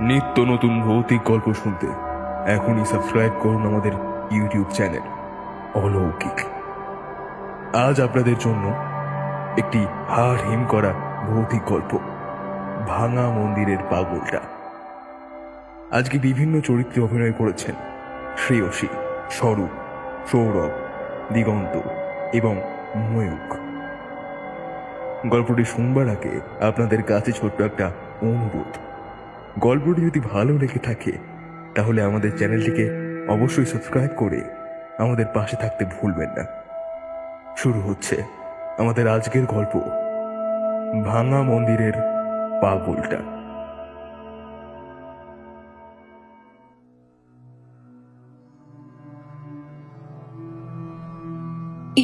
নিত্য নতুন ভৌতিক গল্প শুনতে এখনই সাবস্ক্রাইব করুন আমাদের ইউটিউব চ্যানেল অলৌকিক। আজ আপনাদের জন্য একটি হাড় হিম করা ভৌতিক গল্প, ভাঙা মন্দিরের পাগলটা। আজকে বিভিন্ন চরিত্রে অভিনয় করেছেন শ্রেয়সী, স্বরূপ, সৌরভ, দিগন্ত এবং ময়ূক। গল্পটি শুনবার আগে আপনাদের কাছে ছোট্ট একটা অনুরোধ, গল্পটি যদি ভালো লেগে থাকে তাহলে আমাদের চ্যানেলটিকে অবশ্যই সাবস্ক্রাইব করে আমাদের পাশে থাকতে ভুলবেন না। শুরু হচ্ছে আমাদের আজকের গল্প, ভাঙা মন্দিরের পাগলটা।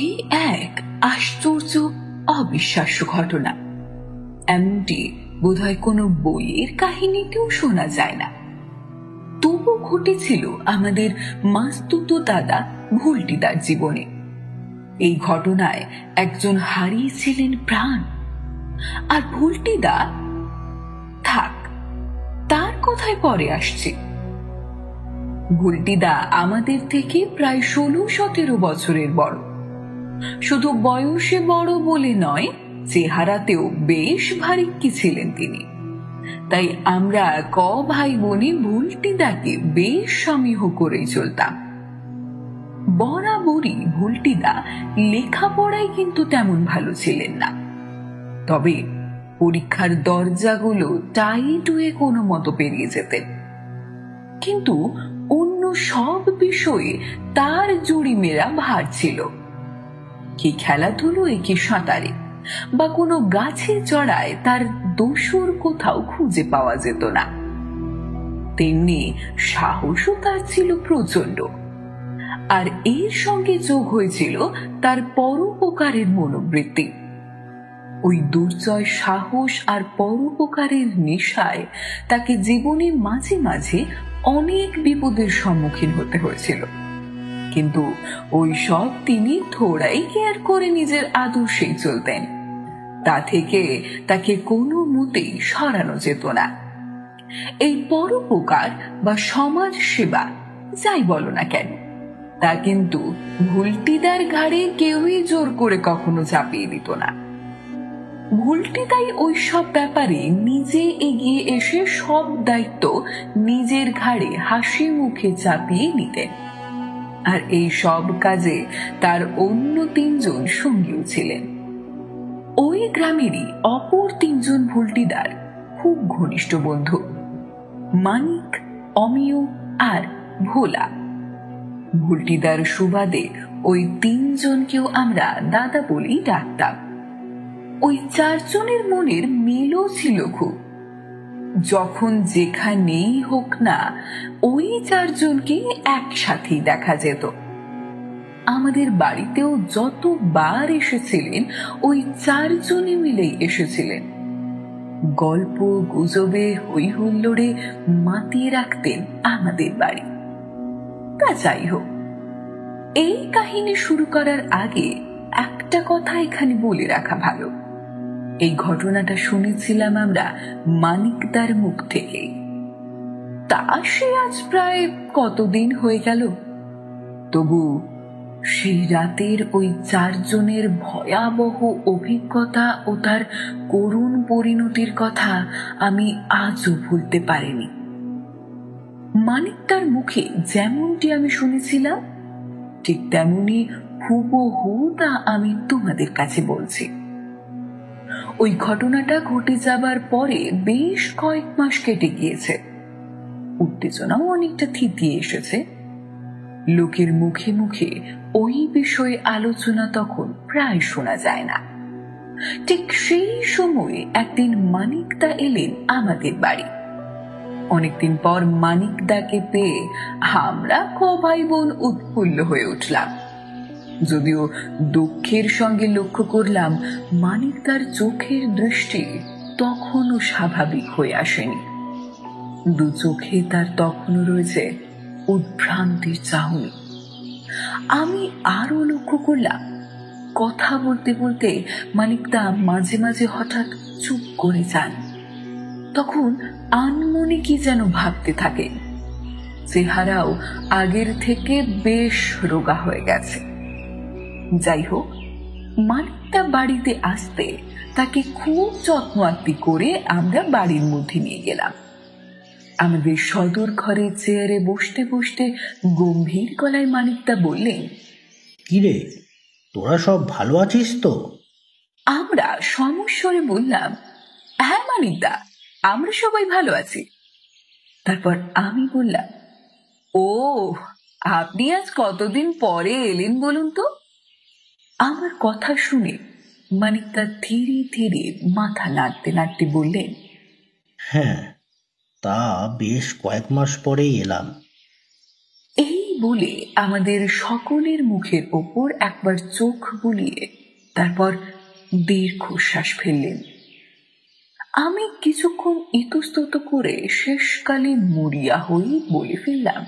এই এক আশ্চর্য অবিশ্বাস্য ঘটনা। এমনটি বোধহয় কোনো বইয়ের কাহিনীতেও শোনা যায় না। তবু ঘটেছিল আমাদের মাস্তুতো দাদা ভুলটিদার জীবনে। এই ঘটনায় একজন হারিয়েছিলেন প্রাণ, আর ভুলটিদা থাক, তার কথায় পরে আসছে। ভুলটিদা আমাদের থেকে প্রায় 16-17 বছরের বড়। শুধু বয়সে বড় বলে নয়, চেহারাতেও বেশ ভারিক্কি ছিলেন তিনি। তাই আমরা ভাই বোনে ভুলটিদাকে বেশ সমীহ করেই চলতাম। বরাবরই ভুলটিদা লেখাপড়ায় কিন্তু তেমন ভালো ছিলেন না, তবে পরীক্ষার দরজাগুলো টাইট হয়ে কোনো মতো পেরিয়ে যেতেন। কিন্তু অন্য সব বিষয়ে তার জুড়িমেরা ভার ছিল। কি খেলাধুলোয়, কি সাঁতারে, বা কোনো গাছে চড়ায় তার দোসর কোথাও খুঁজে পাওয়া যেত না। তেমনি সাহসও তার ছিল প্রচন্ড, আর এর সঙ্গে যোগ হয়েছিল তার পরোপকারের মনোবৃত্তি। ওই দুর্জয় সাহস আর পরোপকারের নেশায় তাকে জীবনে মাঝে মাঝে অনেক বিপদের সম্মুখীন হতে হয়েছিল। কিন্তু ওই সব তিনি থোড়াই কেয়ার করে নিজের আদর্শেই চলতেন। তা থেকে তাকে কোনো মতেই সরানো যেত না। এই পরোপকার বা সমাজ সেবা যাই বলো না কেন, তা কিন্তু ভুলটিদার ঘাড়ে কেউই জোর করে কখনো চাপিয়ে দিত না। ভুলটিদাই ওই সব ব্যাপারে নিজে এগিয়ে এসে সব দায়িত্ব নিজের ঘাড়ে হাসি মুখে চাপিয়ে নিতেন। আর এই সব কাজে তার অন্য 3 জন সঙ্গীও ছিলেন। ওই গ্রামেরই অপর 3 জন ভুলটিদার খুব ঘনিষ্ঠ বন্ধু, মানিক, অমিয় আর ভোলা। ভুলটিদার সুবাদে ওই 3 জনকেও আমরা দাদা বলেই ডাকতাম। ওই 4 জনের মনের মিলও ছিল খুব। যখন যেখানেই হোক না, ওই 4 জনকে একসাথেই দেখা যেত। আমাদের বাড়িতেও যতবার এসেছিলেন ওই 4 জনই মিলেই এসেছিলেন। গল্প গুজবে হই হুল্লোড়ে মাতিয়ে রাখতেন আমাদের বাড়ি। তা যাই হোক, এই কাহিনী শুরু করার আগে একটা কথা এখানে বলে রাখা ভালো। এই ঘটনাটা শুনেছিলাম আমরা মানিকদার মুখ থেকে। তা সে আজ প্রায় কতদিন হয়ে গেল। তবু সেই রাতের ওই 4 জনের ভয়াবহ অভিজ্ঞতা ও তার করুণ পরিণতির কথা আমি আজও ভুলতে পারিনি। মানিকদার মুখে যেমনটি আমি শুনেছিলাম, ঠিক তেমনি হুবহু তা আমি তোমাদের কাছে বলছি। ওই ঘটনাটা ঘটে যাবার পরে বেশ কয়েক মাস কেটে গিয়েছে। উত্তেজনাও অনেকটা থিতিয়ে এসেছে। লোকের মুখে মুখে ওই বিষয়ে আলোচনা তখন প্রায় শোনা যায় না। ঠিক সেই সময়ে একদিন মানিকদা এলেন আমাদের বাড়ি। অনেকদিন পর মানিকদাকে পেয়ে আমরা ভাই বোন উৎফুল্ল হয়ে উঠলাম। যদিও দুঃখের সঙ্গে লক্ষ্য করলাম মানিকদার চোখের দৃষ্টি তখনও স্বাভাবিক হয়ে আসেনি। 2 চোখে তার তখনও রয়েছে উদ্ভ্রান্তির চাহনি। আমি আরো লক্ষ্য করলাম, কথা বলতে বলতে মানিকদা মাঝে মাঝে হঠাৎ চুপ করে যান। তখন আনমনে কি যেন ভাবতে থাকেন। চেহারাও আগের থেকে বেশ রোগা হয়ে গেছে। যাই হোক, মানিকদা বাড়িতে আসতে তাকে খুব যত্ন আত্তি করে আমরা বাড়ির মধ্যে নিয়ে গেলাম। আমাদের সদর ঘরের চেয়ারে বসতে বসতে গম্ভীর গলায় মানিকদা বললেন, কিরে, তোরা সব ভালো আছিস তো? আমরা সমস্বরে বললাম, হ্যাঁ মানিকদা, আমরা সবাই ভালো আছি। তারপর আমি বললাম, ও, আপনি আজ কতদিন পরে এলেন বলুন তো? আমার কথা শুনে মানিকদা ধীরে ধীরে মাথা নাড়তে নাড়তে বললেন, হ্যাঁ, তা বেশ কয়েক মাস পরেই এলাম। এই বলে আমাদের সকলের মুখের ওপর একবার চোখ বুলিয়ে তারপর দীর্ঘশ্বাস ফেললেন। আমি কিছুক্ষণ ইতস্তত করে শেষকালে মরিয়া হয়ে বলে ফেললাম,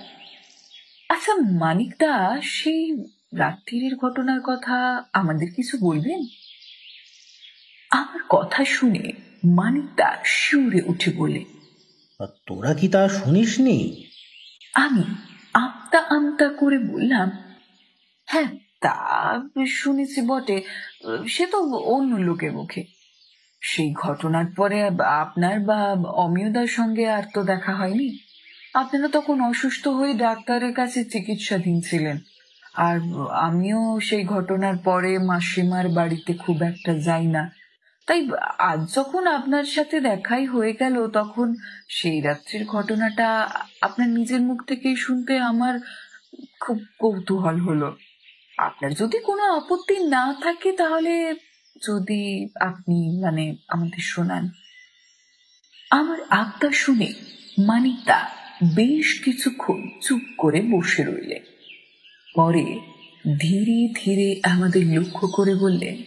আচ্ছা মানিকদা, সেই রাত্রির ঘটনার কথা আমাদের কিছু বলবেন? আমার কথা শুনে মানিকদা শিউরে উঠে বলে, আর তোরা কি তা শুনিসনি? আমি আমতা আমতা করে বললাম, হ্যাঁ তা শুনেছি বটে, সে তো অন্য লোকের মুখে। সেই ঘটনার পরে আপনার বা অমিয়দার সঙ্গে আর তো দেখা হয়নি। আপনারা তখন অসুস্থ হয়ে ডাক্তারের কাছে চিকিৎসাধীন ছিলেন, আর আমিও সেই ঘটনার পরে মাসিমার বাড়িতে খুব একটা যাই না। তাই আজ যখন আপনার সাথে দেখাই হয়ে গেল, তখন সেই রাত্রির ঘটনাটা আপনার নিজের মুখ থেকেই শুনতে আমার খুব কৌতূহল হলো। আপনার যদি কোনো আপত্তি না থাকে তাহলে যদি আপনি আমাদের শোনান। আমার আবদার শুনে মানিকদা বেশ কিছুক্ষণ চুপ করে বসে রইলেন। পরে ধীরে ধীরে আমাদের লক্ষ্য করে বললেন,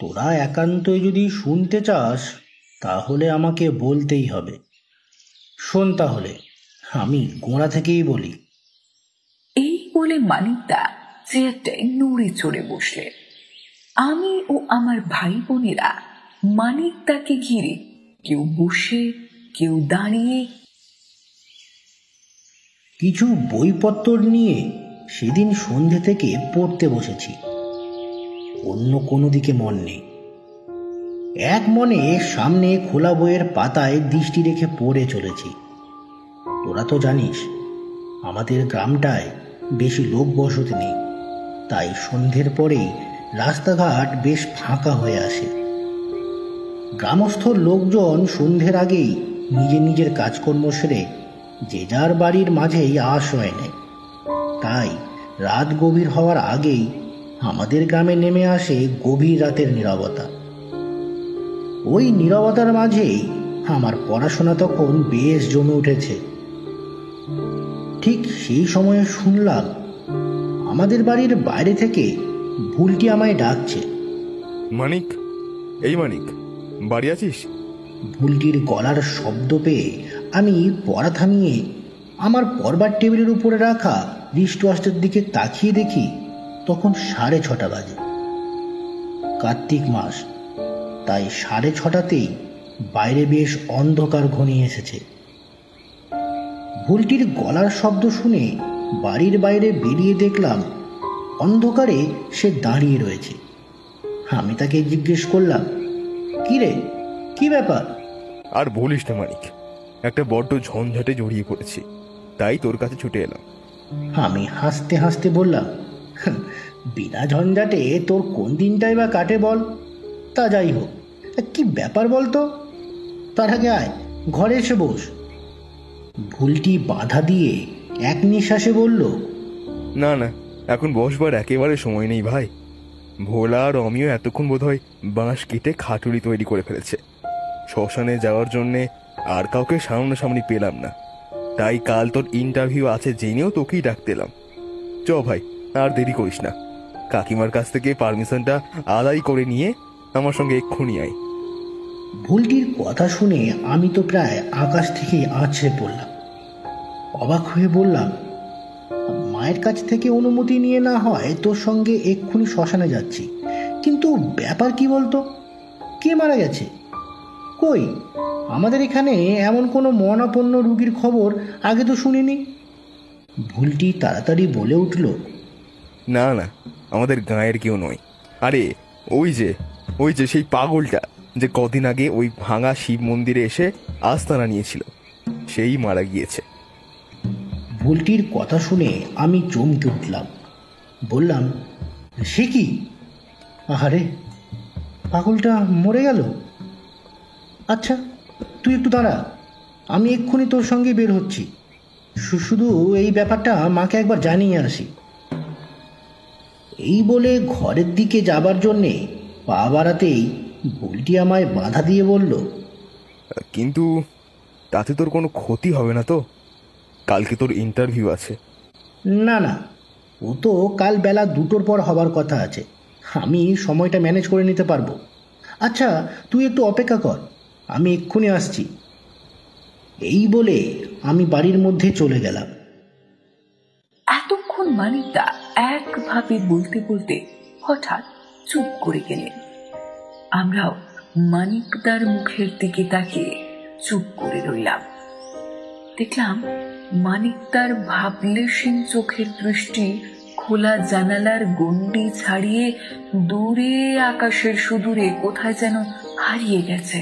তোরা একান্তই যদি শুনতে চাস তাহলে আমাকে বলতেই হবে। শোন তাহলে, আমি গোড়া থেকেই বলি। এই বলে মানিকদা চেয়ারটায় নড়ে চড়ে বসলেন। আমি ও আমার ভাই বোনেরা মানিকদাকে ঘিরে কেউ বসে কেউ দাঁড়িয়ে কিছু বইপত্র নিয়ে সেদিন সন্ধে থেকে পড়তে বসেছি। অন্য কোনো দিকে মন নেই। এক মনে সামনে খোলা বইয়ের পাতায় দৃষ্টি রেখে পড়ে চলেছি। তোরা তো জানিস আমাদের গ্রামটায় বেশি লোক বসতি নেই, তাই সন্ধ্যের পরেই রাস্তাঘাট বেশ ফাঁকা হয়ে আসে। গ্রামস্থ লোকজন সন্ধ্যের আগেই নিজের নিজের কাজকর্ম সেরে যে যার বাড়ির মাঝেই আশ্রয় নেয়। তাই রাত গভীর হওয়ার আগেই আমাদের গ্রামে নেমে আসে গভীর রাতের নীরবতা। ওই নীরবতার মাঝেই আমার পড়াশোনা তখন বেশ জমে উঠেছে। ঠিক সেই সময়ে শুনলাম আমাদের বাড়ির বাইরে থেকে ভুলটি আমায় ডাকছে। মানিক, এই মানিক, বাড়ি আছিস? ভুলটির গলার শব্দ পেয়ে আমি পড়া থামিয়ে আমার পড়বার টেবিলের উপরে রাখা রিস্টওয়াচের দিকে তাকিয়ে দেখি তখন 6:30 বাজে। কার্তিক মাস, তাই 6:30তেই বাইরে বেশ অন্ধকার ঘনিয়ে এসেছে। ভুলটির গলার শব্দ শুনে বাড়ির বাইরে বেরিয়ে দেখলাম অন্ধকারে সে দাঁড়িয়ে রয়েছে। আমি তাকে জিজ্ঞেস করলাম, কি রে, কি ব্যাপার? আর বলিস না মানিক, একটা বড্ড ঝঞ্ঝাটে জড়িয়ে পড়েছি, তাই তোর কাছে ছুটে এলাম। আমি হাসতে হাসতে বললাম, বিনা ঝঞ্ঝাটে তোর কোন দিনটাই বা কাটে বল? তা যাই হোক, কি ব্যাপার বলতো? তার আগে আয়, ঘরে এসে বস। ভুলটি বাধা দিয়ে এক নিঃশ্বাসে বলল, না না, এখন বসবার একেবারে সময় নেই ভাই। ভোলা আর অমিও এতক্ষণ বোধহয় বাঁশ কেটে খাটুরি তৈরি করে ফেলেছে। শ্মশানে যাওয়ার জন্যে আর কাউকে সামনাসামনি পেলাম না, তাই কাল তোর ইন্টারভিউ আছে জেনেও তোকেই ডাকতে এলাম। চ ভাই, আর দেরি করিস না, কাকিমার কাছ থেকে পারমিশনটা আদায় করে নিয়ে আমার সঙ্গে এক্ষুনি আয়। ভুলটির কথা শুনে আমি তো প্রায় আকাশ থেকে আছড়ে পড়লাম। অবাক হয়ে বললাম, মায়ের কাছ থেকে অনুমতি নিয়ে না হয় তোর সঙ্গে এক্ষুনি শ্মশানে যাচ্ছি, কিন্তু ব্যাপার কি বলতো? কে মারা গেছে? কই, আমাদের এখানে এমন কোনো মরণাপন্ন রুগীর খবর আগে তো শুনিনি। ভুলটি তাড়াতাড়ি বলে উঠল, না না, আমাদের গাঁয়ের কেউ নয়। আরে ওই যে সেই পাগলটা যে কদিন আগে ওই ভাঙা শিব মন্দিরে এসে আস্তানা নিয়েছিল, সেই মারা গিয়েছে। ভুলটির কথা শুনে আমি চমকে উঠলাম। বললাম, সে কি? আহারে, পাগলটা মরে গেল? আচ্ছা, তুই একটু দাঁড়া, আমি এক্ষুনি তোর সঙ্গে বের হচ্ছি। শুধু এই ব্যাপারটা মাকে একবার জানিয়ে আসি। এই বলে ঘরের দিকে যাবার জন্যে পা বাড়াতেই ভুলটি আমায় বাধা দিয়ে বলল, কিন্তু তাতে তোর কোনো ক্ষতি হবে না তো? কালকে তোর ইন্টারভিউ আছে। না না, ও তো কাল বেলা 2টোর পর হবার কথা আছে, আমি সময়টা ম্যানেজ করে নিতে পারবো। আচ্ছা, তুই একটু অপেক্ষা কর, আমি এক্ষুনি আসছি। এই বলে আমি বাড়ির মধ্যে চলে গেলাম। এতক্ষণ মানিকদা একভাবে বলতে বলতে হঠাৎ চুপ করে গেলেন। আমরাও মানিকদার মুখের দিকে তাকিয়ে চুপ করে রইলাম। দেখলাম মানিকদার ভাবলেশীন চোখের দৃষ্টি খোলা জানালার গণ্ডি ছাড়িয়ে দূরে আকাশের সুদূরে কোথায় যেন হারিয়ে গেছে।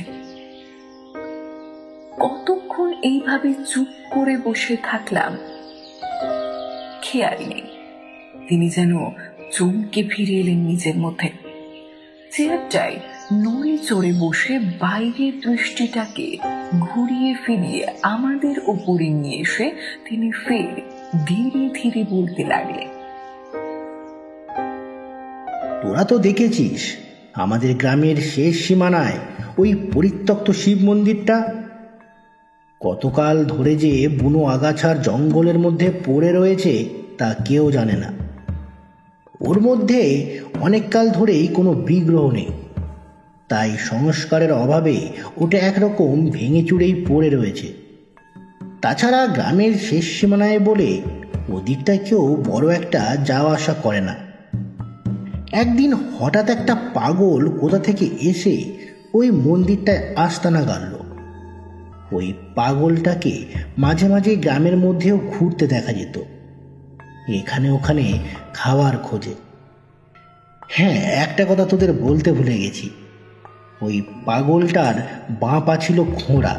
কতক্ষণ এইভাবে চুপ করে বসে থাকলাম, খেয়াল নেই। তিনি যেন চমকে ফিরে এলেন নিজের মধ্যে। চেয়ারটায় নড়ে চড়ে বসে বাইরের দৃষ্টিটাকে ঘুরিয়ে ফিরিয়ে আমাদের ওপরে নিয়ে এসে তিনি ফের ধীরে ধীরে বলতে লাগলেন, তোরা তো দেখেছিস আমাদের গ্রামের শেষ সীমানায় ওই পরিত্যক্ত শিব মন্দিরটা কতকাল ধরে যে বুনো আগাছার জঙ্গলের মধ্যে পড়ে রয়েছে তা কেউ জানে না। ওর মধ্যে অনেককাল ধরেই কোনো বিগ্রহ নেই, তাই সংস্কারের অভাবে ওটা একরকম ভেঙে চুরেই পড়ে রয়েছে। তাছাড়া গ্রামের শেষ সীমানায় বলে ওদিকটায় কেউ বড় একটা যাওয়া আসা করে না। একদিন হঠাৎ একটা পাগল কোথা থেকে এসে ওই মন্দিরটায় আস্তানা গাড়ল। ওই পাগলটাকে মাঝে মাঝে গ্রামের মধ্যেও ঘুরতে দেখা যেত, এখানে ওখানে খাওয়ার খোঁজে। হ্যাঁ, একটা কথা তোদের বলতে ভুলে গেছি, ওই পাগলটার বাঁ পা ছিল খোঁড়া।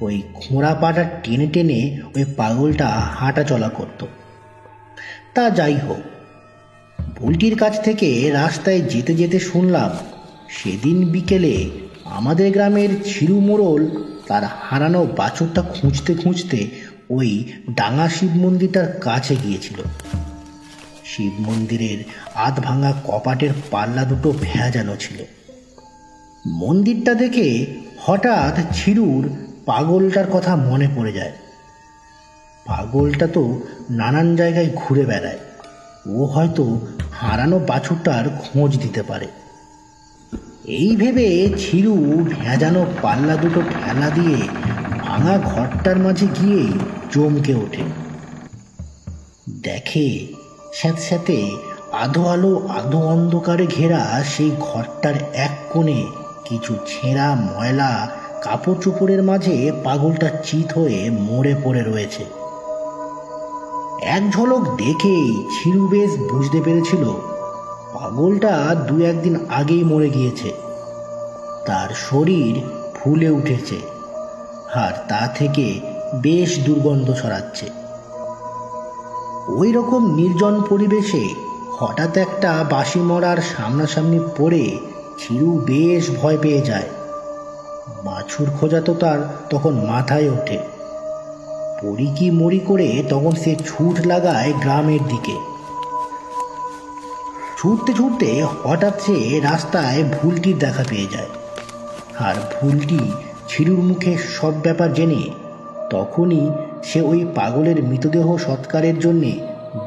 ওই খোঁড়া পাটা টেনে টেনে ওই পাগলটা হাঁটা চলা করত। তা যাই হোক, ভুলটির কাছ থেকে রাস্তায় যেতে যেতে শুনলাম সেদিন বিকেলে আমাদের গ্রামের ছিরু মোড়ল তার হারানো বাছুরটা খুঁজতে খুঁজতে ওই ডাঙা শিব মন্দিরটার কাছে গিয়েছিল। শিব মন্দিরের আধ ভাঙা কপাটের পাল্লা দুটো ভেজানো ছিল। মন্দিরটা দেখে হঠাৎ ছিরুর পাগলটার কথা মনে পড়ে যায়। পাগলটা তো নানান জায়গায় ঘুরে বেড়ায়, ও হয়তো হারানো বাছুরটার খোঁজ দিতে পারে। এই ভেবে ছিরু ভেজানো পাল্লা দুটো ঠেলা দিয়ে ভাঙা ঘরটার মাঝে গিয়ে চমকে ওঠে। দেখে স্যাঁতস্যাঁতে আধো আলো আধো অন্ধকারে ঘেরা সেই ঘরটার এক কোণে কিছু ছেঁড়া ময়লা কাপড় চোপড়ের মাঝে পাগলটা চিত হয়ে মরে পড়ে রয়েছে। এক ঝলক দেখেই ছিরু বেশ বুঝতে পেরেছিল পাগলটা 2-1 দিন আগেই মরে গিয়েছে। তার শরীর ফুলে উঠেছে আর তা থেকে বেশ দুর্গন্ধ ছড়াচ্ছে। ওই রকম নির্জন পরিবেশে হঠাৎ একটা বাসি মরার সামনাসামনি পড়ে ছিরু বেশ ভয় পেয়ে যায়। বাছুর খোঁজা তো তার তখন মাথায় ওঠে। পড়ি কি মরি করে তখন সে ছুট লাগায় গ্রামের দিকে। ছুটতে ছুটতে হঠাৎ সে রাস্তায় ভুলটির দেখা পেয়ে যায়। আর ভুলটি ছিরুর মুখে সব ব্যাপার জেনে তখনই সে ওই পাগলের মৃতদেহ সৎকারের জন্যে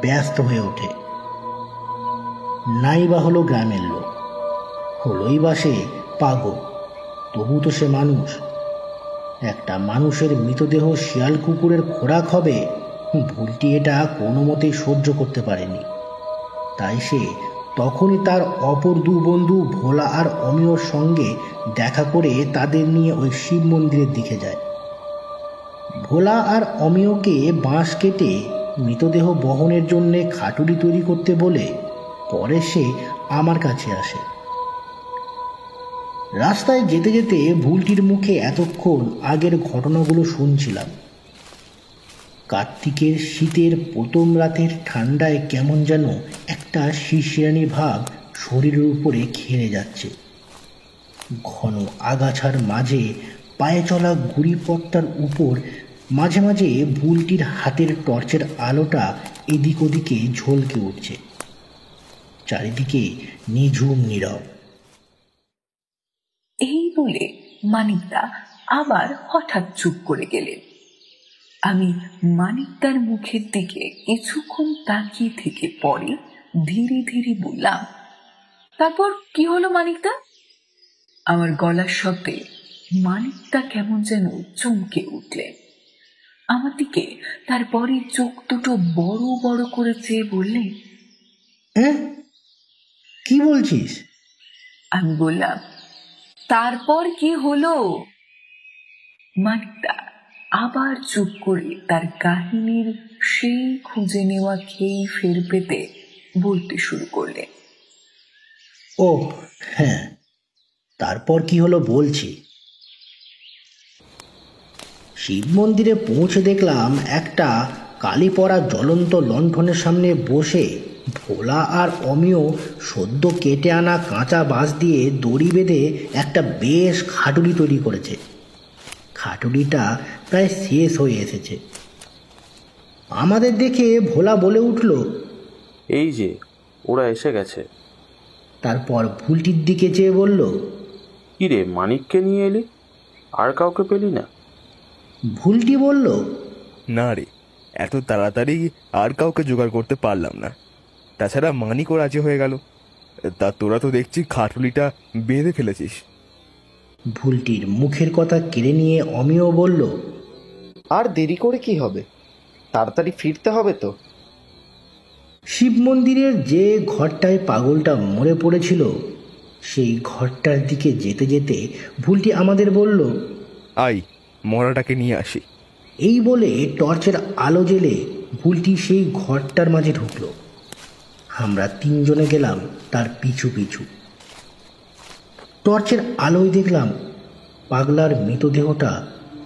ব্যস্ত হয়ে ওঠে। নাই বা হলো গ্রামের লোক, হলোই বা সে পাগল, তবু তো সে মানুষ। একটা মানুষের মৃতদেহ শিয়াল কুকুরের খোরাক হবে, ভুলটি এটা কোনো মতেই সহ্য করতে পারেনি। তাই সে তখনই তার অপর দু বন্ধু ভোলা আর অমিয়র সঙ্গে দেখা করে তাদের নিয়ে ওই শিব মন্দিরের দিকে যায়। ভোলা আর অমিয়কে বাঁশ কেটে মৃতদেহ বহনের জন্য খাটুলি তৈরি করতে বলে পরে সে আমার কাছে আসে। রাস্তায় যেতে যেতে ভুলটির মুখে এতক্ষণ আগের ঘটনাগুলো শুনছিলাম। কার্তিকের শীতের প্রথম রাতের ঠান্ডায় কেমন যেন একটা শিরশিরানি ভাব শরীরের উপরে খেলে যাচ্ছে। ঘন আগাছার মাঝে পায়ে চলা গুড়ি পথটার উপর মাঝে মাঝে বুলটির হাতের টর্চের আলোটা এদিক ওদিকে ঝলকে উঠছে। চারিদিকে নিঝুম নীরব। এই বলে মানিকদা আবার হঠাৎ চুপ করে গেলেন। আমি মানিকদার মুখের দিকে কিছুক্ষণ তাকিয়ে থেকে পরে ধীরে ধীরে বললাম, তারপর কি হলো মানিকদা? আমার গলার শব্দে মানিকদা কেমন যেন চমকে উঠলেন। আমার দিকে তারপরে চোখ দুটো বড় বড় করে চেয়ে বললেন, হ্যাঁ, কি বলছিস? আমি বললাম, তারপর কি হলো? মানিকদা আবার চুপ করে তার কাহিনীর সেই খুঁজে নেওয়া খেই ফের পেতে বলতে শুরু করলেন। ও হ্যাঁ, তারপর কি হলো বলছি। শিব মন্দিরে পৌঁছে দেখলাম একটা কালি পড়া জ্বলন্ত লণ্ঠনের সামনে বসে ভোলা আর অমিয় সদ্য কেটে আনা কাঁচা বাঁশ দিয়ে দড়ি বেঁধে একটা বেশ খাটুলি তৈরি করেছে। খাটুলিটা প্রায় শেষ হয়ে এসেছে। আমাদের দেখে ভোলা বলে উঠল, এই যে ওরা এসে গেছে। তারপর ভুলটির দিকে চেয়ে বলল, কি রে, মানিককে নিয়ে এলি, আর কাউকে পেলি না? ভুলটি বলল, না রে, এত তাড়াতাড়ি আর কাউকে জোগাড় করতে পারলাম না। তাছাড়া মানিকও রাজি হয়ে গেল। তা তোরা তো দেখছি খাটুলিটা বেঁধে ফেলেছিস। ভুলটির মুখের কথা কেড়ে নিয়ে অমিয় বলল, আর দেরি করে কি হবে, তাড়াতাড়ি ফিরতে হবে তো। শিব মন্দিরের যে ঘরটায় পাগলটা মরে পড়েছিল সেই ঘরটার দিকে যেতে যেতে ভুলটি আমাদের বলল, আই, মরাটাকে নিয়ে আসি। এই বলে টর্চের আলো জ্বেলে ভুলটি সেই ঘরটার মাঝে ঢুকল। আমরা তিনজনে গেলাম তার পিছু পিছু। টর্চের আলোয় দেখলাম পাগলার মৃতদেহটা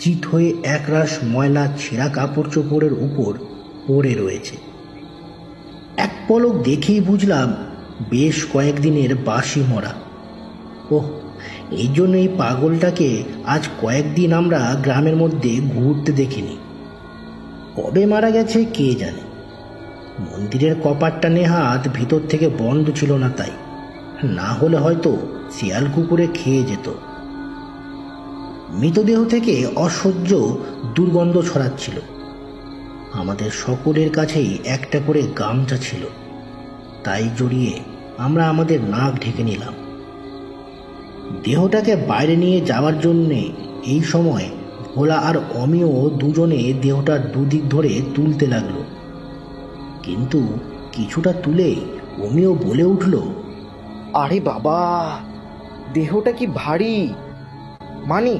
চিত হয়ে একরাশ ময়লা ছেঁড়া কাপড় চোপড়ের উপর পড়ে রয়েছে। এক পলক দেখেই বুঝলাম বেশ কয়েকদিনের বাসি মরা। ওহ, এই জন্য এই পাগলটাকে আজ কয়েকদিন আমরা গ্রামের মধ্যে ঘুরতে দেখিনি। কবে মারা গেছে কে জানে। মন্দিরের কপাটটা নেহাত ভিতর থেকে বন্ধ ছিল না, তাই না হলে হয়তো শিয়াল কুকুরে খেয়ে যেত। মৃতদেহ থেকে অসহ্য দুর্গন্ধ ছড়াচ্ছিল। আমাদের সকলের কাছেই একটা করে গামছা ছিল, তাই জড়িয়ে আমরা আমাদের নাক ঢেকে নিলাম। দেহটাকে বাইরে নিয়ে যাওয়ার জন্যে এই সময় ভোলা আর অমিয় দুজনে দেহটার দুদিক ধরে তুলতে লাগলো। কিন্তু কিছুটা তুলে অমিয় বলে উঠল, আরে বাবা, দেহটা কি ভারী, মানি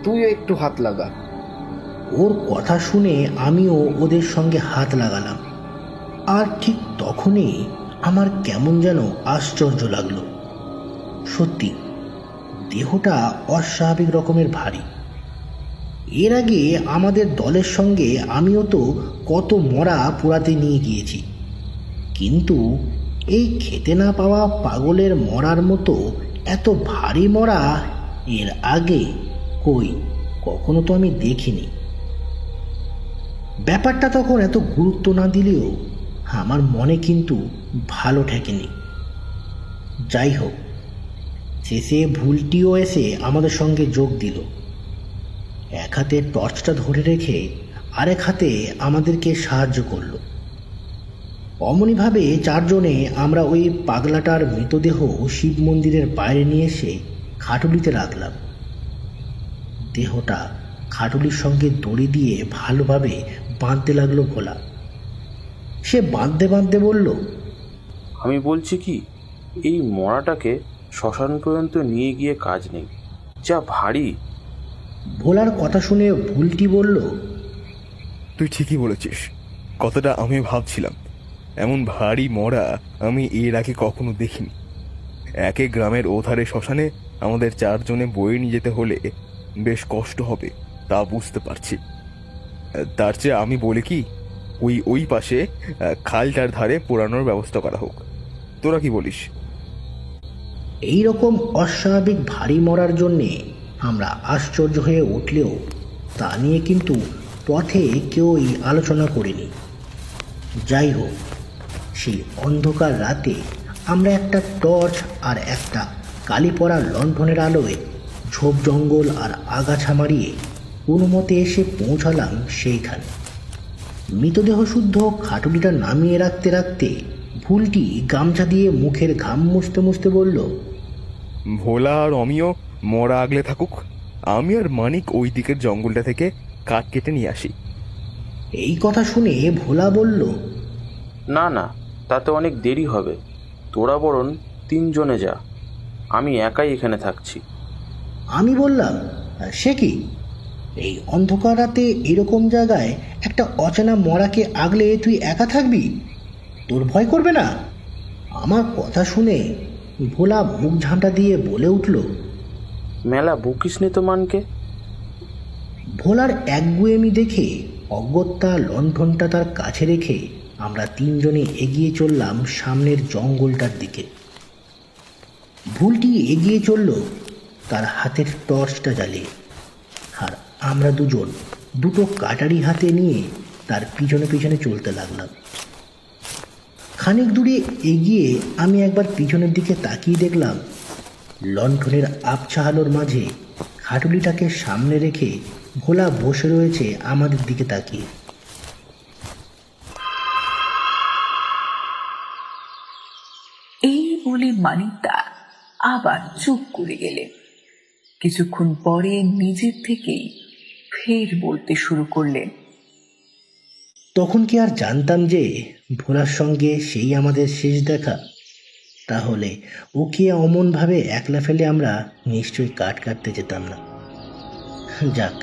তুইও একটু হাত লাগা। ওর কথা শুনে আমিও ওদের সঙ্গে হাত লাগালাম। আর ঠিক তখনই আমার কেমন যেন আশ্চর্য লাগলো। সত্যি দেহটা অস্বাভাবিক রকমের ভারী। এর আগে আমাদের দলের সঙ্গে আমিও তো কত মরা পোড়াতে নিয়ে গিয়েছি, কিন্তু এই খেতে না পাওয়া পাগলের মরার মতো এত ভারী মরা এর আগে কখনো তো আমি দেখিনি। ব্যাপারটা তখন এত গুরুত্ব না দিলেও আমার মনে কিন্তু ভালো ঠেকেনি। যাই হোক, শেষে ভুলটিও এসে আমাদের সঙ্গে যোগ দিল। এক হাতে টর্চটা ধরে রেখে আরেক হাতে আমাদেরকে সাহায্য করল। অমনিভাবে চারজনে আমরা ওই পাগলাটার মৃতদেহ শিব মন্দিরের বাইরে নিয়ে এসে খাটুলিতে রাখলাম। দেহটা খাটুলির সঙ্গে দড়ি দিয়ে ভালোভাবে বাঁধতে লাগলো ভোলা। সে বাঁধতে বাঁধতে বলল, আমি বলছি কি, এই মরাটাকে শ্মশান পর্যন্ত নিয়ে গিয়ে কাজ নেই, যা ভারী। ভোলার কথা শুনে ভুলটি বলল, তুই ঠিকই বলেছিস, কথাটা আমি ভাবছিলাম। এমন ভারী মরা আমি এর আগে কখনো দেখিনি। একে গ্রামের ওধারে শ্মশানে আমাদের 4 জনে বয়ে নিয়ে যেতে হলে বেশ কষ্ট হবে, তা বুঝতে পারছি। তার চেয়ে আমি বলি কি, ওই পাশে খালটার ধারে পোড়ানোর ব্যবস্থা করা হোক। তোরা কি বলিস? এই রকম অস্বাভাবিক ভারী মরার জন্যে আমরা আশ্চর্য হয়ে উঠলেও তা নিয়ে কিন্তু পথে কেউই আলোচনা করিনি। যাই হোক, সেই অন্ধকার রাতে আমরা একটা টর্চ আর একটা কালি পড়া লণ্ঠনের আলোয় ঝোপ জঙ্গল আর আগাছা মারিয়ে কোনো মতে এসে পৌঁছালাম সেইখানে। মৃতদেহ শুদ্ধ খাটুলিটা নামিয়ে রাখতে রাখতে ভুলটি গামছা দিয়ে মুখের ঘাম মুছতে মুছতে বলল, ভোলা আর অমিও মরা আগলে থাকুক, আমি আর মানিক ওই দিকের জঙ্গলটা থেকে কাঠ কেটে নিয়ে আসি। এই কথা শুনে ভোলা বলল, না না, তাতে অনেক দেরি হবে। তোরা বরং 3 জনে যা, আমি একাই এখানে থাকছি। আমি বললাম, সে কি, এই অন্ধকার রাতে এরকম জায়গায় একটা অচেনা মরাকে আগলে তুই একা থাকবি? তোর ভয় করবে না? আমার কথা শুনে ভোলা মুখ ঝাঁটা দিয়ে বলে উঠল, মেলা বকিস নি তো মানকে। ভোলার একগুয়েমি দেখে অগত্যা লণ্ঠনটা তার কাছে রেখে আমরা 3 জনে এগিয়ে চললাম সামনের জঙ্গলটার দিকে। ভুলটি এগিয়ে চলল তার হাতের টর্চটা জ্বালিয়ে, আর আমরা দুজন দুটো কাটারি হাতে নিয়ে তার পিছনে পিছনে চলতে লাগলাম। খানিক দূরে এগিয়ে আমি একবার পিছনের দিকে তাকিয়ে দেখলাম লণ্ঠনের আবছা আলোর মাঝে হাঁটুলিটাকে সামনে রেখে ভোলা বসে রয়েছে আমাদের দিকে তাকিয়ে। এই বলে মানিকদা আবার চুপ করে গেলেন। কিছুক্ষণ পরে নিজের থেকেই ফের বলতে শুরু করলেন, তখন কি আর জানতাম যে ভোলার সঙ্গে সেই আমাদের শেষ দেখা? তাহলে ওকে অমনভাবে একলা ফেলে আমরা নিশ্চয়ই কাঠ কাটতে যেতাম না। যাক,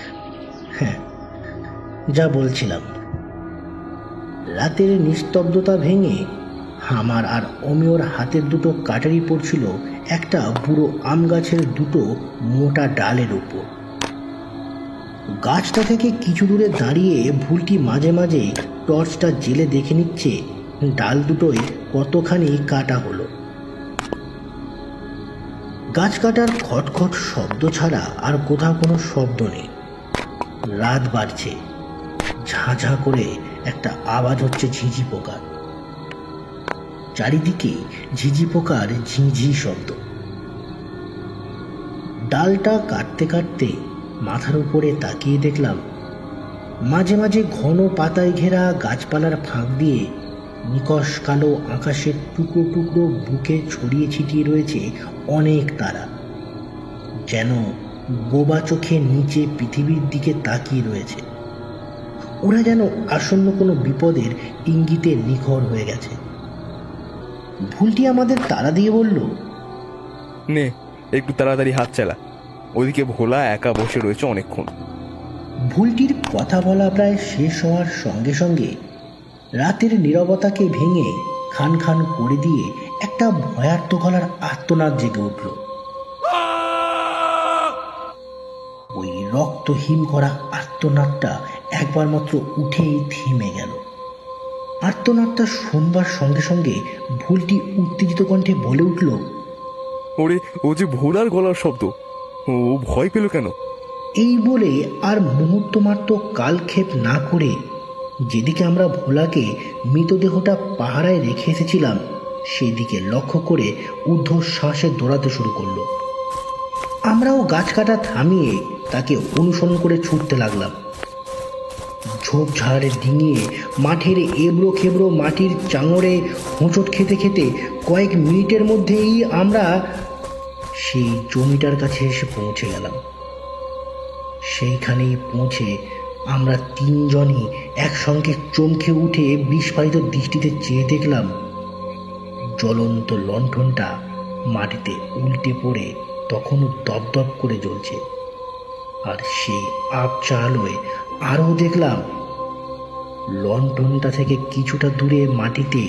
হ্যাঁ, যা বলছিলাম, রাতের নিস্তব্ধতা ভেঙে আমার আর অমিয়র হাতের দুটো কাটারি পড়ছিল একটা বুড়ো আম গাছের দুটো মোটা ডালের উপর। গাছটা থেকে কিছু দূরে দাঁড়িয়ে ভুলটি মাঝে মাঝে টর্চটা জেলে দেখে নিচ্ছে ডাল দুটোই কতখানি কাটা হলো। গাছ কাটার খটখট শব্দ ছাড়া আর কোথাও কোনো শব্দ নেই। রাত বাড়ছে, ঝাঁঝা করে একটা আওয়াজ হচ্ছে ঝিঝি পোকার। চারিদিকে ঝিঝি পোকার ঝিঝি শব্দ। ডালটা কাটতে কাটতে মাথার উপরে তাকিয়ে দেখলাম মাঝে মাঝে ঘন পাতায় ঘেরা গাছপালার ফাঁক দিয়ে নিকষ কালো আকাশের টুকরো টুকরো বুকে ছড়িয়ে ছিটিয়ে রয়েছে অনেক তারা, যেন বোবা চোখে নিচে পৃথিবীর দিকে তাকিয়ে রয়েছে। ওরা যেন আসন্ন কোনো বিপদের ইঙ্গিতে নিখর হয়ে গেছে। ভুলটি আমাদের তাড়া দিয়ে বলল, নে, একটু তাড়াতাড়ি হাত চালা, ওদিকে ভোলা একা বসে রয়েছে অনেকক্ষণ। ভুলটির কথা বলা প্রায় শেষ হওয়ার সঙ্গে সঙ্গে রাতের নীরবতাকে ভেঙে খান খান করে দিয়ে একটা ভয়ার্ত গলার আর্তনাদ জেগে উঠল। ওই রক্তহীন করা আর্তনাদটা একবার মাত্র উঠেই থেমে গেল। আর্তনাদটা শুনবার সঙ্গে সঙ্গে ভুলটি উত্তেজিত কণ্ঠে বলে উঠল, ওরে, ও যে ভোলার গলার শব্দ, ও ভয় পেল কেন? এই বলে আর মুহূর্ত মাত্র কালক্ষেপ না করে যেদিকে আমরা ভোলাকে মৃতদেহটা পাহারায় রেখে এসেছিলাম সেদিকে লক্ষ্য করে ঊর্ধ্বশ্বাসে দৌড়াতে শুরু করলো। আমরাও গাছ কাটা থামিয়ে তাকে অনুসরণ করে ছুটতে লাগলাম। ঝোপঝাড়ে ডিঙিয়ে মাঠের এবড়ো খেবড়ো মাটির চাঙড়ে হোঁচট খেতে খেতে কয়েক মিনিটের মধ্যেই আমরা সেই জমিটার কাছে এসে পৌঁছে গেলাম। সেইখানেই পৌঁছে আমরা 3 জনই একসঙ্গে চমকে উঠে বিস্ফারিত দৃষ্টিতে চেয়ে দেখলাম জ্বলন্ত লণ্ঠনটা মাটিতে উল্টে পড়ে তখনও দপদপ করে জ্বলছে। আর সেই আবছা আলোয় আরও দেখলাম লণ্ঠনটা থেকে কিছুটা দূরে মাটিতে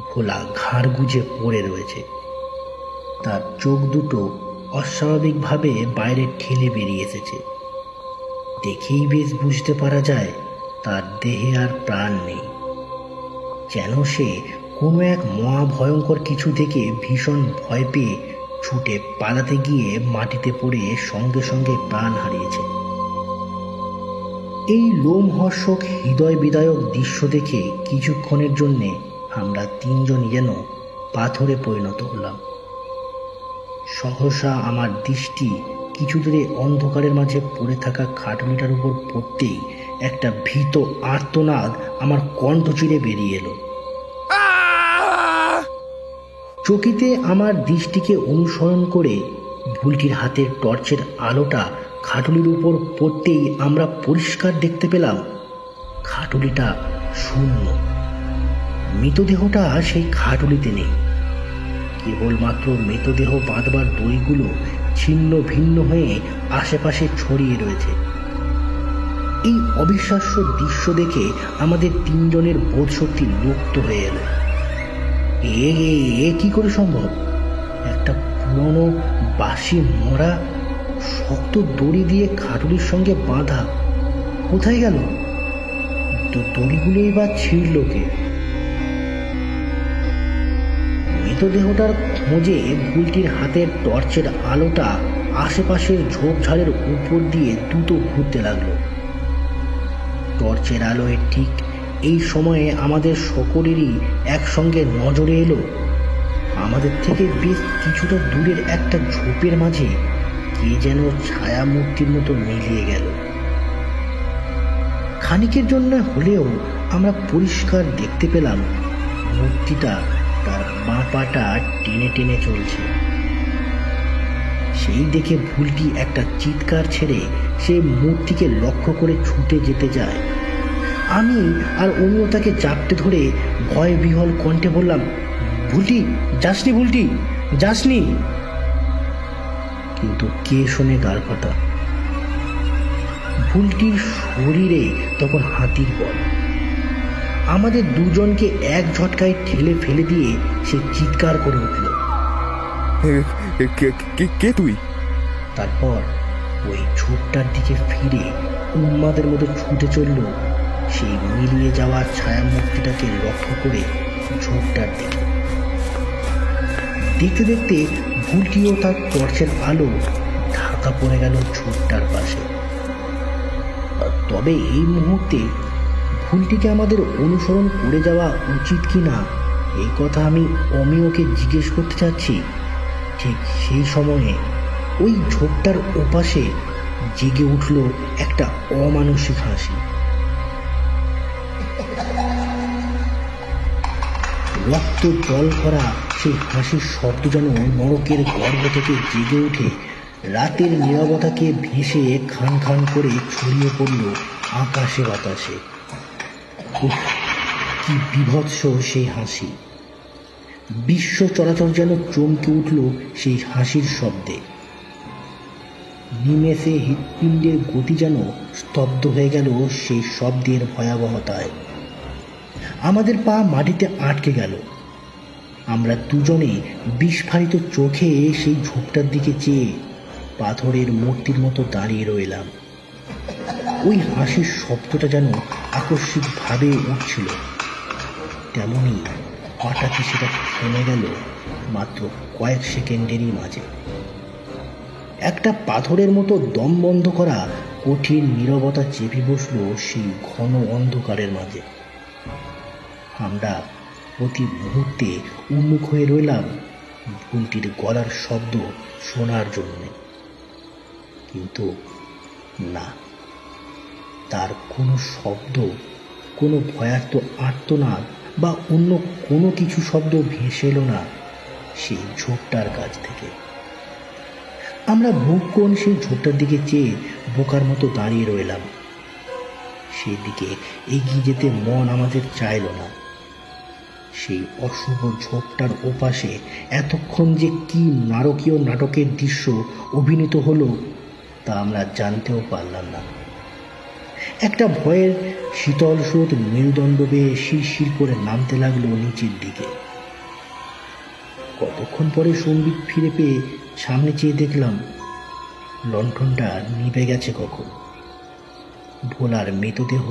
ভোলা ঘাড় গুজে পড়ে রয়েছে। তার চোখ দুটো অস্বাভাবিকভাবে বাইরে ঠেলে বেরিয়ে এসেছে। দেখেই বেশ বুঝতে পারা যায় তার দেহে আর প্রাণ নেই। যেন সে কোনো এক মহাভয়ঙ্কর কিছু থেকে ভীষণ ভয় পেয়ে ছুটে পালাতে গিয়ে মাটিতে পড়ে সঙ্গে সঙ্গে প্রাণ হারিয়েছে। এই লোমহর্ষক হৃদয় বিদায়ক দৃশ্য দেখে কিছুক্ষণের জন্যে আমরা তিনজনই যেন পাথরে পরিণত হলাম। সহসা আমার দৃষ্টি কিছু দূরে অন্ধকারের মাঝে পড়ে থাকা খাটুনিটার উপর পড়তেই একটা ভীত আর্তনাদ আমার কণ্ঠ চিরে বেরিয়ে এলো। চকিতে আমার দৃষ্টিকে অনুসরণ করে ভুলটির হাতের টর্চের আলোটা খাটুলির উপর পড়তেই আমরা পরিষ্কার দেখতে পেলাম খাটুলিটা শূন্য। মৃতদেহটা সেই খাটুলিতে নেই। কেবলমাত্র মৃতদেহ বাঁধবার দড়িগুলো ছিন্ন ভিন্ন হয়ে আশেপাশে ছড়িয়ে রয়েছে। এই অবিশ্বাস্য দৃশ্য দেখে আমাদের তিনজনের বোধশক্তি লুপ্ত হয়ে এলো। এ কি করে সম্ভব? একটা পুরনো বাসি মরা শক্ত দড়ি দিয়ে খাটুলির সঙ্গে বাঁধা কোথায় গেল? দড়িগুলোই বা ছিঁড়ল কে? মৃতদেহটার খোঁজে ভুলটির হাতের টর্চের আলোটা আশেপাশের ঝোপঝাড়ের উপর দিয়ে দ্রুত ঘুরতে লাগলো। টর্চের আলোয় ঠিক এই সময়ে আমাদের সকলেরই একসঙ্গে নজরে এলো আমাদের থেকে বেশ কিছুটা দূরের একটা ঝোপের মাঝে কে যেন ছায়া মূর্তির মতো মিলিয়ে গেল। খানিকের জন্য হলেও আমরা পরিষ্কার দেখতে পেলাম মূর্তিটা তার বাঁ পাটা টেনে টেনে চলছে। সেই দেখে ভুলটি একটা চিৎকার ছেড়ে সে মূর্তিকে লক্ষ্য করে ছুটে যেতে যায়। আমি আর অন্য তাকে চাপটে ধরে ভয় বিহল কণ্ঠে বললাম, ভুলটি যাসনি, ভুলটি যাসনি। কিন্তু কে শোনে কার কথা? ভুলটির শরীরে তখন হাতির বল। আমাদের দুজনকে এক ঝটকায় ঠেলে ফেলে দিয়ে সে চিৎকার করে উঠল, কে তুই? তারপর ওই ঝোপটার দিকে ফিরে উন্মাদের মতো ছুটে চলল সেই মিলিয়ে যাওয়া ছায়া মূর্তিটাকে লক্ষ্য করে ঝোপটার দিকে। দেখতে দেখতে ভুলটিও তার টর্চের আলো ঢাকা পড়ে গেল ঝোপটার পাশে। তবে এই মুহূর্তে ভুলটিকে আমাদের অনুসরণ করে যাওয়া উচিত কি না এই কথা আমি অমিয়কে জিজ্ঞেস করতে চাচ্ছি। ঠিক সেই সময়ে ওই ঝোপটার ওপাশে জেগে উঠল একটা অমানসিক হাসি। রক্ত জল করা সেই হাসির শব্দ যেন নরকের গর্ভ থেকে জেগে উঠে রাতের নীরবতাকে ভেসে খান খান করে ছড়িয়ে পড়ল আকাশে বাতাসে। কি বিভৎস সেই হাসি! বিশ্ব চরাচর যেন চমকে উঠল সেই হাসির শব্দে। নিমেষে হৃৎপিণ্ডের গতি যেন স্তব্ধ হয়ে গেল সেই শব্দের ভয়াবহতায়। আমাদের পা মাটিতে আটকে গেল। আমরা দুজনে বিস্ফারিত চোখে সেই ঝোপটার দিকে চেয়ে পাথরের মূর্তির মতো দাঁড়িয়ে রইলাম। ওই হাসির শব্দটা যেন আকস্মিকভাবে উঠছিল, তেমনি হঠাৎই সেটা থেমে গেল মাত্র কয়েক সেকেন্ডেরই মাঝে। একটা পাথরের মতো দম বন্ধ করা কঠিন নীরবতা চেপে বসলো সেই ঘন অন্ধকারের মাঝে। আমরা প্রতি মুহূর্তে উন্মুখ হয়ে রইলাম ভুলটির গলার শব্দ শোনার জন্য, কিন্তু না, তার কোনো শব্দ, কোনো ভয়ার্ত আর্তনাদ বা অন্য কোনো কিছু শব্দ ভেসে এলো না সেই ঝোপটার কাছ থেকে। আমরা বহুক্ষণ সেই ঝোপটার দিকে চেয়ে বোকার মতো দাঁড়িয়ে রইলাম। সেই দিকে এগিয়ে যেতে মন আমাদের চাইল না। সেই অশুভ ঝোপটার ওপাশে এতক্ষণ যে কি নারকীয় নাটকের দৃশ্য অভিনীত হলো তা আমরা জানতেও পারলাম না। একটা ভয়ের শীতল স্রোত মেরুদণ্ড বেয়ে শিরশির করে নামতে লাগলো নিচের দিকে। কতক্ষণ পরে সম্বিত ফিরে পেয়ে সামনে চেয়ে দেখলাম লণ্ঠনটা নিভে গেছে কখন। ভোলার মৃতদেহ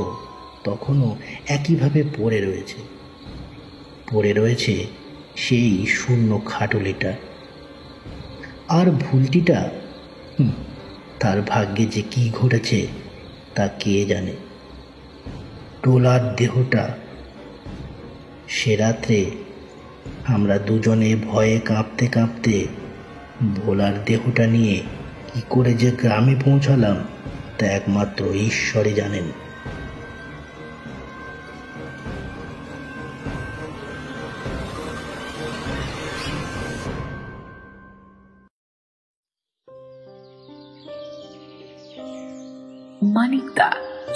তখনও একইভাবে পড়ে রয়েছে সেই শূন্য খাটুলিটা। আর ভুলটিটা তার ভাগ্যে যে কি ঘটেছে তা কে জানে। টোলার দেহটা সে রাত্রে আমরা দুজনে ভয়ে কাঁপতে কাঁপতে ভোলার দেহটা নিয়ে কি করে যে গ্রামে পৌঁছালাম তা একমাত্র ঈশ্বরই জানেন। মানিকদা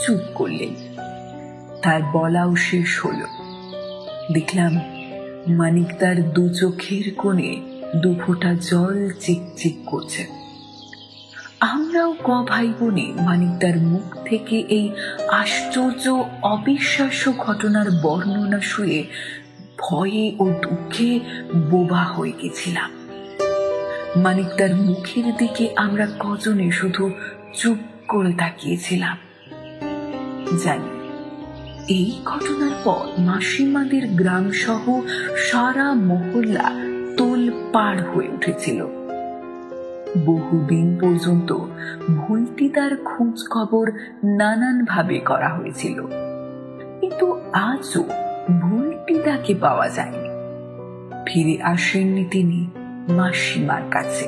চুপ করলেন। তার বলাও শেষ হলো। দেখলাম মানিকদার দু চোখের কোণে দু ফোঁটা জল চিকচিক করছে। আমরাও ক ভাই বোনে মানিকদার মুখ থেকে এই আশ্চর্য অবিশ্বাস্য ঘটনার বর্ণনা শুয়ে ভয়ে ও দুঃখে বোবা হয়ে গেছিলাম। মানিকদার মুখের দিকে আমরা কজনে শুধু চুপ করে তাকিয়েছিলাম। জানি এই ঘটনার পর মাসিমাদের গ্রাম সহ সারা মহল্লা তোলপাড় হয়ে উঠেছিল। বহুদিন পর্যন্ত ভুলটিদার খোঁজ খবর নানান ভাবে করা হয়েছিল, কিন্তু আজও ভুলটিদাকে পাওয়া যায়নি। ফিরে আসেননি তিনি মাসিমার কাছে।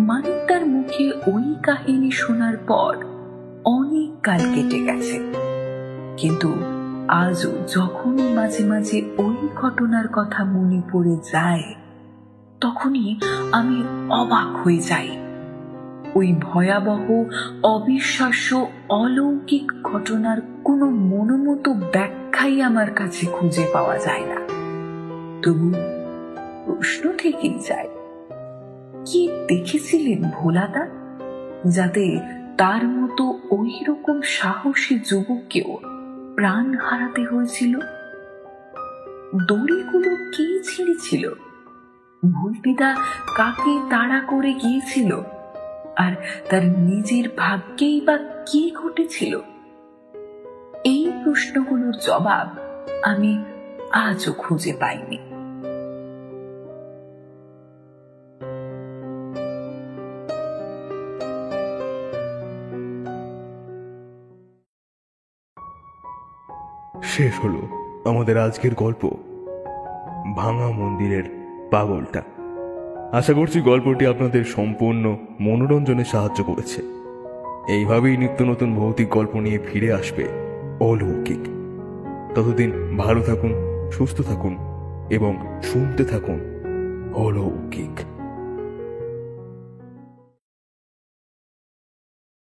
মানিকদার মুখে ওই কাহিনী শোনার পর অনেক কাল কেটে গেছে, কিন্তু আজও যখনই মাঝে মাঝে ওই ঘটনার কথা মনে পড়ে যায় তখনই আমি অবাক হয়ে যাই। ওই ভয়াবহ অবিশ্বাস্য অলৌকিক ঘটনার কোনো মনোমতো ব্যাখ্যাই আমার কাছে খুঁজে পাওয়া যায় না। তবু প্রশ্ন থেকেই যায়, কি দেখেছিলেন ভোলাদা যাতে তার মতো ওই রকম সাহসী যুবককেও প্রাণ হারাতে হয়েছিল? দড়িগুলো কে ছিঁড়েছিল? ভুলটিদা কাকে তাড়া করে গিয়েছিল? আর তার নিজের ভাগ্যেই বা কি ঘটেছিল? এই প্রশ্নগুলোর জবাব আমি আজও খুঁজে পাইনি। শেষ হলো আমাদের আজকের গল্প, ভাঙা মন্দিরের পাগলটা। আশা করছি গল্পটি আপনাদের সম্পূর্ণ মনোরঞ্জনে সাহায্য করেছে। এইভাবেই নিত্য নতুন ভৌতিক গল্প নিয়ে ফিরে আসবে অলৌকিক। ততদিন ভালো থাকুন, সুস্থ থাকুন এবং শুনতে থাকুন অলৌকিক।